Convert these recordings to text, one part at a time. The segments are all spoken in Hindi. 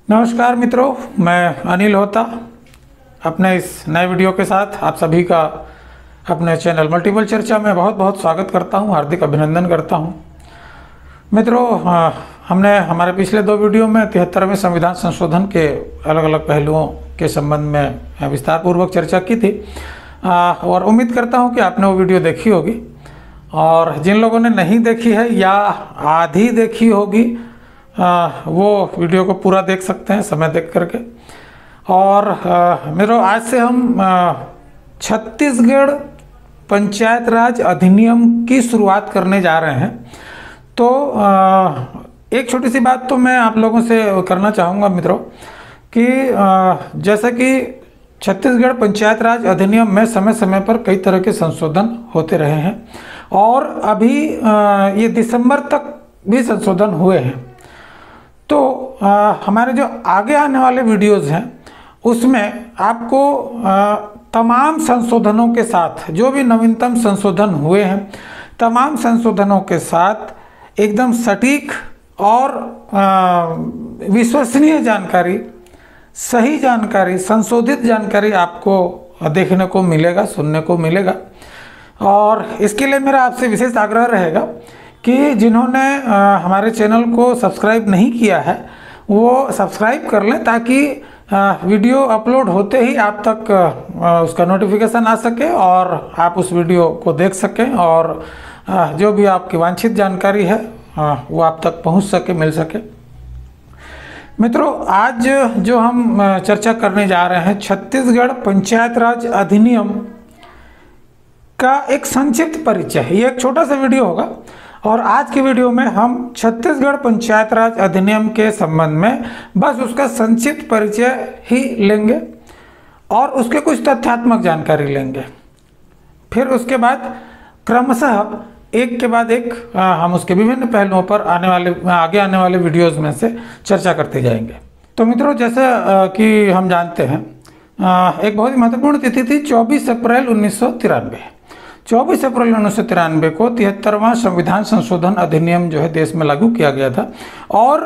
नमस्कार मित्रों, मैं अनिल होता अपने इस नए वीडियो के साथ आप सभी का अपने चैनल मल्टीपल चर्चा में बहुत बहुत स्वागत करता हूं, हार्दिक अभिनंदन करता हूं। मित्रों, हमने हमारे पिछले दो वीडियो में 73वें संविधान संशोधन के अलग अलग पहलुओं के संबंध में विस्तार पूर्वक चर्चा की थी और उम्मीद करता हूँ कि आपने वो वीडियो देखी होगी। और जिन लोगों ने नहीं देखी है या आधी देखी होगी वो वीडियो को पूरा देख सकते हैं समय देख करके। और मेरे आज से हम छत्तीसगढ़ पंचायत राज अधिनियम की शुरुआत करने जा रहे हैं। तो एक छोटी सी बात तो मैं आप लोगों से करना चाहूँगा मित्रों कि जैसा कि छत्तीसगढ़ पंचायत राज अधिनियम में समय समय पर कई तरह के संशोधन होते रहे हैं और अभी ये दिसंबर तक भी संशोधन हुए हैं। तो हमारे जो आगे आने वाले वीडियोज़ हैं उसमें आपको तमाम संशोधनों के साथ, जो भी नवीनतम संशोधन हुए हैं तमाम संशोधनों के साथ एकदम सटीक और विश्वसनीय जानकारी, सही जानकारी, संशोधित जानकारी आपको देखने को मिलेगा, सुनने को मिलेगा। और इसके लिए मेरा आपसे विशेष आग्रह रहेगा कि जिन्होंने हमारे चैनल को सब्सक्राइब नहीं किया है वो सब्सक्राइब कर लें ताकि वीडियो अपलोड होते ही आप तक उसका नोटिफिकेशन आ सके और आप उस वीडियो को देख सकें और जो भी आपकी वांछित जानकारी है वो आप तक पहुंच सके, मिल सके। मित्रों, आज जो हम चर्चा करने जा रहे हैं छत्तीसगढ़ पंचायत राज अधिनियम का एक संक्षिप्त परिचय। ये एक छोटा सा वीडियो होगा और आज के वीडियो में हम छत्तीसगढ़ पंचायत राज अधिनियम के संबंध में बस उसका संक्षिप्त परिचय ही लेंगे और उसके कुछ तथ्यात्मक जानकारी लेंगे। फिर उसके बाद क्रमशः एक के बाद एक हम उसके विभिन्न पहलुओं पर आगे आने वाले वीडियोज़ में से चर्चा करते जाएंगे। तो मित्रों, जैसा कि हम जानते हैं एक बहुत ही महत्वपूर्ण तिथि थी 24 अप्रैल 1993। 24 अप्रैल 1993 को 73वां संविधान संशोधन अधिनियम जो है देश में लागू किया गया था और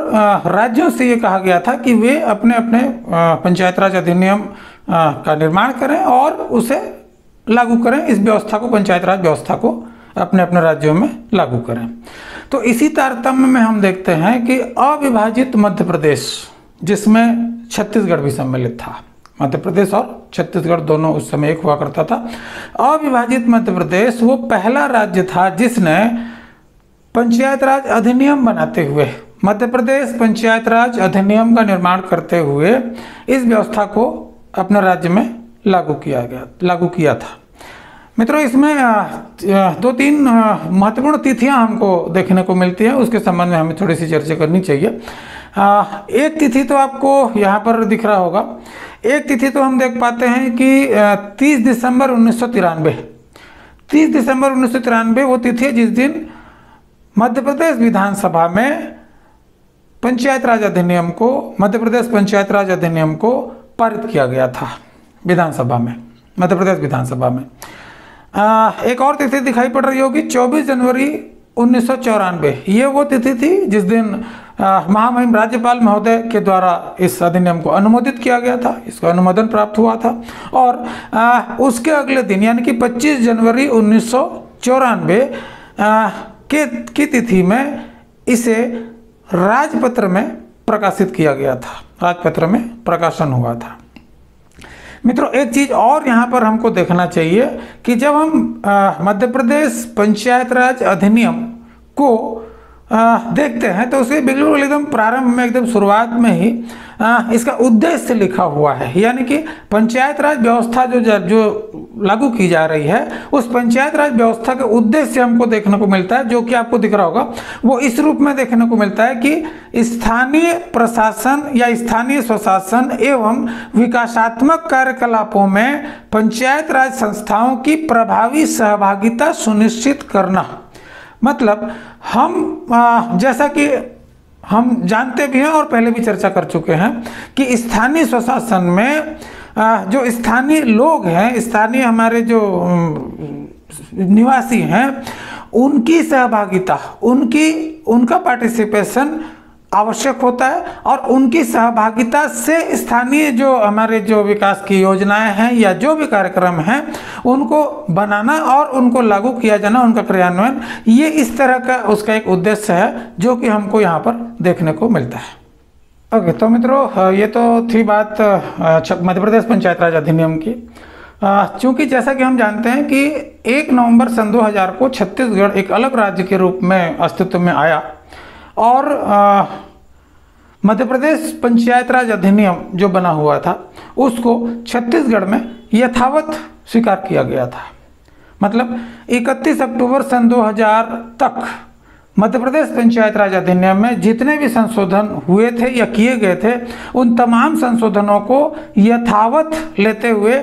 राज्यों से ये कहा गया था कि वे अपने अपने पंचायत राज अधिनियम का निर्माण करें और उसे लागू करें। इस व्यवस्था को, पंचायत राज व्यवस्था को अपने अपने राज्यों में लागू करें। तो इसी तारतम्य में हम देखते हैं कि अविभाजित मध्य प्रदेश, जिसमें छत्तीसगढ़ भी सम्मिलित था, मध्य प्रदेश और छत्तीसगढ़ दोनों उस समय एक हुआ करता था। अविभाजित मध्य प्रदेश वो पहला राज्य था जिसने पंचायत राज अधिनियम बनाते हुए, मध्य प्रदेश पंचायत राज अधिनियम का निर्माण करते हुए इस व्यवस्था को अपने राज्य में लागू किया था। मित्रों, इसमें दो तीन महत्वपूर्ण तिथियां हमको देखने को मिलती हैं, उसके संबंध में हमें थोड़ी सी चर्चा करनी चाहिए। एक तिथि तो आपको यहाँ पर दिख रहा होगा। एक तिथि तो हम देख पाते हैं कि 30 दिसंबर 1993। 30 दिसंबर 1993 वो तिथि है जिस दिन मध्य प्रदेश विधानसभा में पंचायत राज अधिनियम को, मध्य प्रदेश पंचायत राज अधिनियम को पारित किया गया था विधानसभा में, मध्य प्रदेश विधानसभा में। एक और तिथि दिखाई पड़ रही होगी 24 जनवरी 1994। ये वो तिथि थी जिस दिन महामहिम राज्यपाल महोदय के द्वारा इस अधिनियम को अनुमोदित किया गया था, इसको अनुमोदन प्राप्त हुआ था। और उसके अगले दिन यानी कि 25 जनवरी 1994 की तिथि में इसे राजपत्र में प्रकाशित किया गया था, राजपत्र में प्रकाशन हुआ था। मित्रों, एक चीज और यहाँ पर हमको देखना चाहिए कि जब हम मध्य प्रदेश पंचायत राज अधिनियम को देखते हैं तो उसके बिल्कुल एकदम प्रारंभ में, एकदम शुरुआत में ही इसका उद्देश्य लिखा हुआ है। यानी कि पंचायत राज व्यवस्था जो लागू की जा रही है उस पंचायत राज व्यवस्था के उद्देश्य हमको देखने को मिलता है, जो कि आपको दिख रहा होगा। वो इस रूप में देखने को मिलता है कि स्थानीय प्रशासन या स्थानीय स्वशासन एवं विकासात्मक कार्यकलापों में पंचायत राज संस्थाओं की प्रभावी सहभागिता सुनिश्चित करना। मतलब हम जैसा कि हम जानते भी हैं और पहले भी चर्चा कर चुके हैं कि स्थानीय स्वशासन में जो स्थानीय लोग हैं, स्थानीय हमारे जो निवासी हैं, उनकी सहभागिता, उनका पार्टिसिपेशन आवश्यक होता है और उनकी सहभागिता से स्थानीय जो हमारे जो विकास की योजनाएं हैं या जो भी कार्यक्रम हैं उनको बनाना और उनको लागू किया जाना, उनका क्रियान्वयन, ये इस तरह का उसका एक उद्देश्य है जो कि हमको यहाँ पर देखने को मिलता है। ओके, तो मित्रों ये तो थी बात मध्य प्रदेश पंचायत राज अधिनियम की। चूँकि जैसा कि हम जानते हैं कि 1 नवंबर सन 2000 को छत्तीसगढ़ एक अलग राज्य के रूप में अस्तित्व में आया और मध्य प्रदेश पंचायत राज अधिनियम जो बना हुआ था उसको छत्तीसगढ़ में यथावत स्वीकार किया गया था। मतलब 31 अक्टूबर सन 2000 तक मध्य प्रदेश पंचायत राज अधिनियम में जितने भी संशोधन हुए थे या किए गए थे उन तमाम संशोधनों को यथावत लेते हुए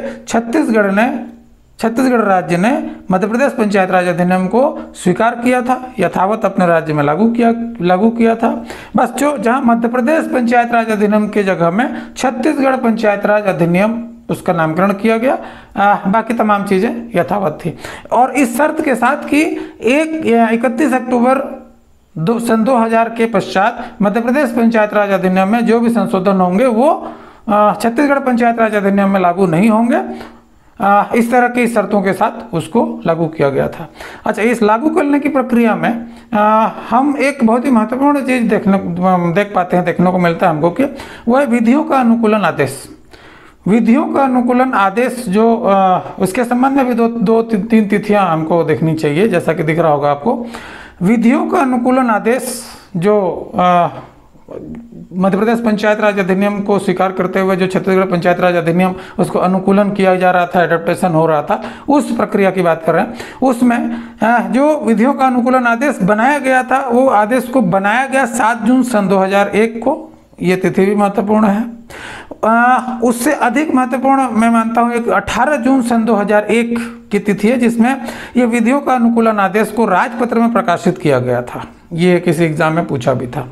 छत्तीसगढ़ राज्य ने मध्य प्रदेश पंचायत राज अधिनियम को स्वीकार किया था, यथावत अपने राज्य में लागू किया था। बस जो जहां मध्य प्रदेश पंचायत राज अधिनियम की जगह में छत्तीसगढ़ पंचायत राज अधिनियम उसका नामकरण किया गया, बाकी तमाम चीज़ें यथावत थी। और इस शर्त के साथ कि 31 अक्टूबर सन 2000 के पश्चात मध्य प्रदेश पंचायत राज अधिनियम में जो भी संशोधन होंगे वो छत्तीसगढ़ पंचायत राज अधिनियम में लागू नहीं होंगे। इस तरह की शर्तों के साथ उसको लागू किया गया था। अच्छा, इस लागू करने की प्रक्रिया में हम एक बहुत ही महत्वपूर्ण चीज़ देखने को मिलता है हमको कि वह विधियों का अनुकूलन आदेश। विधियों का अनुकूलन आदेश जो उसके संबंध में भी दो तीन तिथियां हमको देखनी चाहिए, जैसा कि दिख रहा होगा आपको। विधियों का अनुकूलन आदेश जो मध्य प्रदेश पंचायत राज अधिनियम को स्वीकार करते हुए जो छत्तीसगढ़ पंचायत राज अधिनियम उसको अनुकूलन किया जा रहा था, एडेप्टेशन हो रहा था, उस प्रक्रिया की बात कर रहे हैं। उसमें जो विधियों का अनुकूलन आदेश बनाया गया था वो आदेश को बनाया गया 7 जून सन 2001 को। ये तिथि भी महत्वपूर्ण है। उससे अधिक महत्वपूर्ण मैं मानता हूँ एक 18 जून सन 2001 की तिथि है जिसमें ये विधियों का अनुकूलन आदेश को राजपत्र में प्रकाशित किया गया था। ये किसी एग्जाम में पूछा भी था।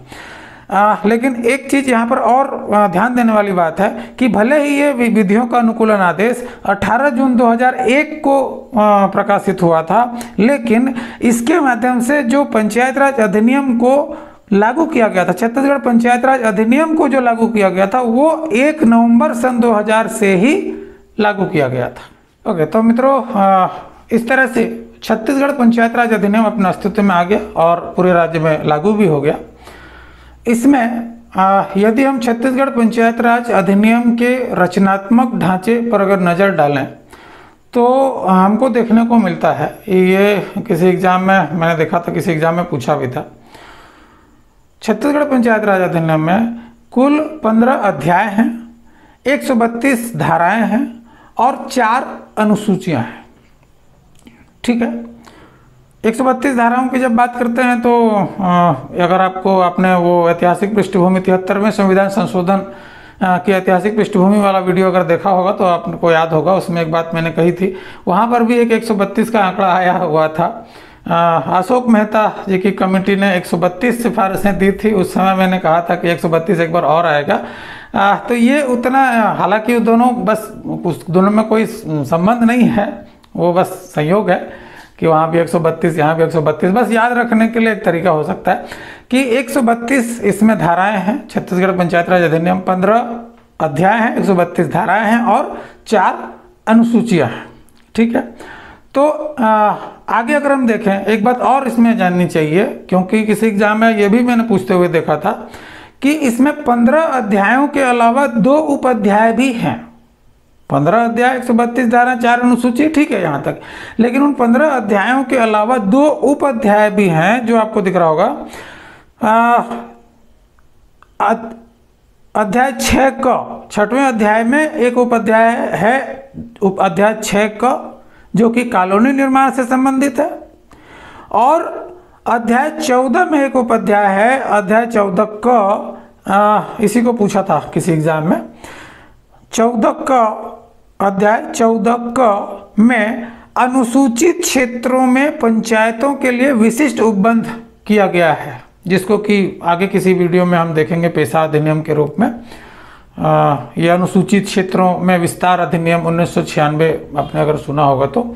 लेकिन एक चीज़ यहाँ पर और ध्यान देने वाली बात है कि भले ही ये विधियों का अनुकूलन आदेश 18 जून 2001 को प्रकाशित हुआ था, लेकिन इसके माध्यम से जो पंचायत राज अधिनियम को लागू किया गया था, छत्तीसगढ़ पंचायत राज अधिनियम को जो लागू किया गया था वो 1 नवंबर सन 2000 से ही लागू किया गया था। ओके, तो मित्रों इस तरह से छत्तीसगढ़ पंचायत राज अधिनियम अपने अस्तित्व में आ गया और पूरे राज्य में लागू भी हो गया। इसमें यदि हम छत्तीसगढ़ पंचायत राज अधिनियम के रचनात्मक ढांचे पर अगर नज़र डालें तो हमको देखने को मिलता है, ये किसी एग्ज़ाम में मैंने देखा था, किसी एग्ज़ाम में पूछा भी था। छत्तीसगढ़ पंचायत राज अधिनियम में कुल 15 अध्याय हैं, 132 धाराएं हैं और 4 अनुसूचियां हैं। ठीक है, 132 धाराओं की जब बात करते हैं तो अगर आपने वो ऐतिहासिक पृष्ठभूमि 73वें संविधान संशोधन की ऐतिहासिक पृष्ठभूमि वाला वीडियो अगर देखा होगा तो आपको याद होगा, उसमें एक बात मैंने कही थी, वहाँ पर भी एक 132 का आंकड़ा आया हुआ था। अशोक मेहता जी की कमेटी ने 132 सिफारिशें दी थी। उस समय मैंने कहा था कि 132 एक बार और आएगा। तो ये उतना, हालांकि दोनों में कोई संबंध नहीं है, वो बस संयोग है कि वहाँ भी 132 यहाँ भी 132। बस याद रखने के लिए एक तरीका हो सकता है कि 132 इसमें धाराएं हैं। छत्तीसगढ़ पंचायत राज अधिनियम 15 अध्याय हैं, 132 धाराएं हैं और 4 अनुसूचियां हैं। ठीक है, तो आगे अगर हम देखें, एक बात और इसमें जाननी चाहिए, क्योंकि किसी एग्जाम में ये भी मैंने पूछते हुए देखा था कि इसमें 15 अध्यायों के अलावा 2 उप अध्याय भी हैं। 15 अध्याय, 132 धारा, 4 अनुसूची, ठीक है यहाँ तक, लेकिन उन 15 अध्यायों के अलावा 2 उप अध्याय भी हैं जो आपको दिख रहा होगा। अध्याय 6 का, 6वें अध्याय में एक उप अध्याय है, उप अध्याय 6 का, जो कि कॉलोनी निर्माण से संबंधित है, और अध्याय 14 में एक उप अध्याय है, अध्याय 14 का, इसी को पूछा था किसी एग्जाम में, 14 का अध्याय 14 का में अनुसूचित क्षेत्रों में पंचायतों के लिए विशिष्ट उपबंध किया गया है, जिसको कि आगे किसी वीडियो में हम देखेंगे पेशा अधिनियम के रूप में। यह अनुसूचित क्षेत्रों में विस्तार अधिनियम 1996 आपने अगर सुना होगा तो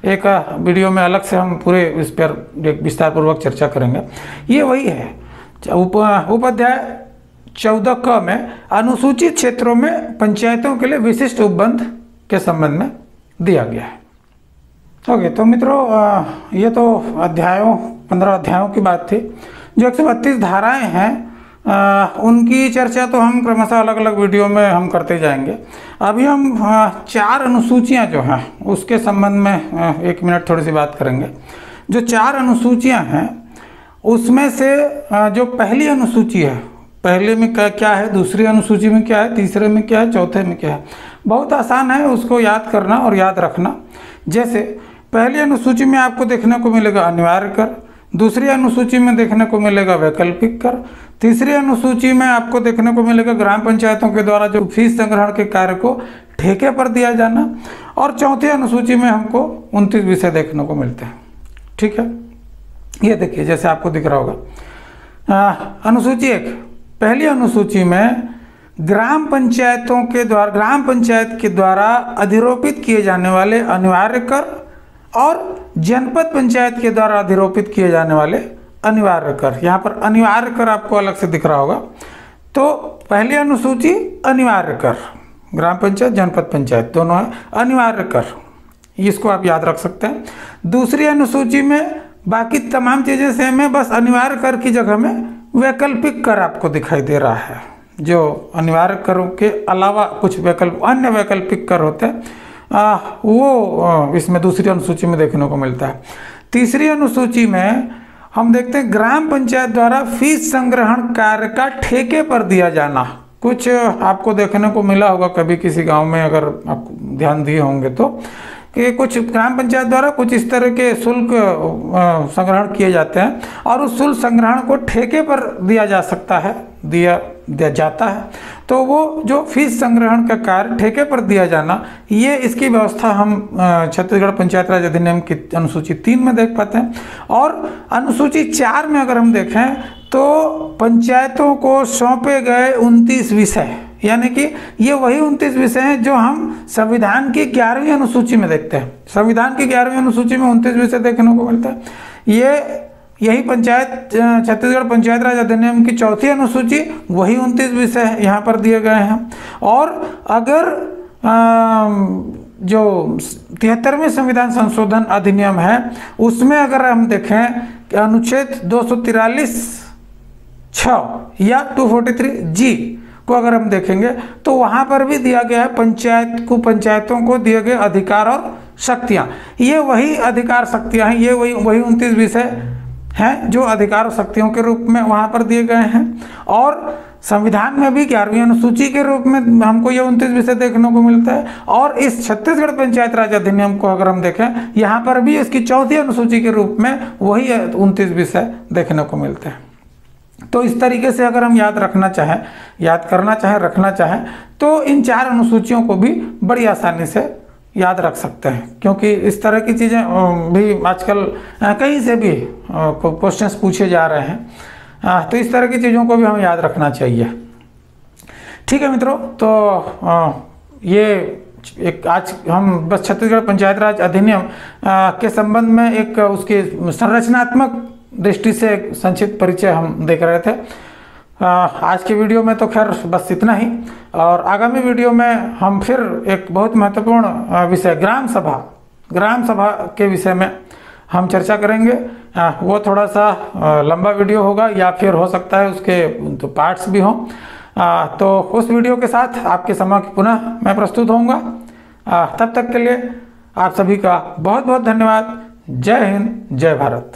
एक वीडियो में अलग से हम पूरे इस पर विस्तार पूर्वक चर्चा करेंगे। ये वही है। उपाध्याय 14 में अनुसूचित क्षेत्रों में पंचायतों के लिए विशिष्ट उपबंध के संबंध में दिया गया है। ओके, तो मित्रों ये तो 15 अध्यायों की बात थी। जो 132 धाराएं हैं उनकी चर्चा तो हम क्रमशः अलग अलग वीडियो में हम करते जाएंगे। अभी हम 4 अनुसूचियां जो हैं उसके संबंध में 1 मिनट थोड़ी सी बात करेंगे। जो 4 अनुसूचियां हैं उसमें से जो पहली अनुसूची है, पहले में क्या है, दूसरी अनुसूची में क्या है, तीसरे में क्या है, चौथे में क्या है, बहुत आसान है उसको याद करना और याद रखना। जैसे पहली अनुसूची में आपको देखने को मिलेगा अनिवार्य कर, दूसरी अनुसूची में देखने को मिलेगा वैकल्पिक कर, तीसरी अनुसूची में आपको देखने को मिलेगा ग्राम पंचायतों के द्वारा जो फीस संग्रहण के कार्य को ठेके पर दिया जाना, और चौथी अनुसूची में हमको 29 विषय देखने को मिलते हैं। ठीक है, ये देखिए जैसे आपको दिख रहा होगा। अनुसूची 1, पहली अनुसूची में ग्राम पंचायत के द्वारा अधिरोपित किए जाने वाले अनिवार्य कर और जनपद पंचायत के द्वारा अधिरोपित किए जाने वाले अनिवार्य कर, यहाँ पर अनिवार्य कर आपको अलग से दिख रहा होगा। तो पहली अनुसूची अनिवार्य कर, ग्राम पंचायत जनपद पंचायत दोनों है, अनिवार्य कर, इसको आप याद रख सकते हैं। दूसरी अनुसूची में बाकी तमाम चीज़ें सेम है, बस अनिवार्य कर की जगह में वैकल्पिक कर आपको दिखाई दे रहा है। जो अनिवार्य करों के अलावा कुछ अन्य वैकल्पिक कर होते हैं वो इसमें दूसरी अनुसूची में देखने को मिलता है। तीसरी अनुसूची में हम देखते हैं ग्राम पंचायत द्वारा फीस संग्रहण कार्य का ठेके पर दिया जाना। कुछ आपको देखने को मिला होगा कभी किसी गांव में, अगर आप ध्यान दिए होंगे तो, कि कुछ ग्राम पंचायत द्वारा कुछ इस तरह के शुल्क संग्रहण किए जाते हैं और उस शुल्क संग्रहण को ठेके पर दिया जा सकता है, दिया जाता है। तो वो जो फीस संग्रहण का कार्य ठेके पर दिया जाना, ये इसकी व्यवस्था हम छत्तीसगढ़ पंचायत राज अधिनियम की अनुसूची 3 में देख पाते हैं। और अनुसूची 4 में अगर हम देखें तो पंचायतों को सौंपे गए 29 विषय, यानी कि ये वही 29 विषय हैं जो हम संविधान की 11वीं अनुसूची में देखते हैं। संविधान की 11वीं अनुसूची में 29 विषय देखने को मिलता है। यही छत्तीसगढ़ पंचायत राज अधिनियम की 4थी अनुसूची, वही 29 विषय यहाँ पर दिए गए हैं। और अगर जो 73वें संविधान संशोधन अधिनियम है उसमें अगर हम देखें कि अनुच्छेद 243(6) या 243(g) को अगर हम देखेंगे तो वहाँ पर भी दिया गया है पंचायतों को दिए गए अधिकार और शक्तियाँ। ये वही अधिकार शक्तियाँ हैं, ये वही 29 विषय हैं जो अधिकार और शक्तियों के रूप में वहाँ पर दिए गए हैं। और संविधान में भी 11वीं अनुसूची के रूप में हमको ये 29 विषय देखने को मिलता है। और इस छत्तीसगढ़ पंचायत राज अधिनियम को अगर हम देखें, यहाँ पर भी इसकी 4थी अनुसूची के रूप में वही 29 विषय देखने को मिलते हैं। तो इस तरीके से अगर हम याद करना चाहें, रखना चाहें तो इन 4 अनुसूचियों को भी बड़ी आसानी से याद रख सकते हैं, क्योंकि इस तरह की चीज़ें भी आजकल कहीं से भी क्वेश्चंस पूछे जा रहे हैं। तो इस तरह की चीज़ों को भी हमें याद रखना चाहिए। ठीक है मित्रों, तो ये एक आज हम बस छत्तीसगढ़ पंचायत राज अधिनियम के संबंध में एक उसकी संरचनात्मक दृष्टि से संक्षिप्त परिचय हम देख रहे थे। आज के वीडियो में तो खैर बस इतना ही, और आगामी वीडियो में हम फिर एक बहुत महत्वपूर्ण विषय ग्राम सभा के विषय में हम चर्चा करेंगे। वो थोड़ा सा लंबा वीडियो होगा, या फिर हो सकता है उसके तो पार्ट्स भी हों। तो उस वीडियो के साथ आपके समक्ष पुनः मैं प्रस्तुत होऊंगा। तब तक के लिए आप सभी का बहुत बहुत धन्यवाद। जय हिंद, जय भारत।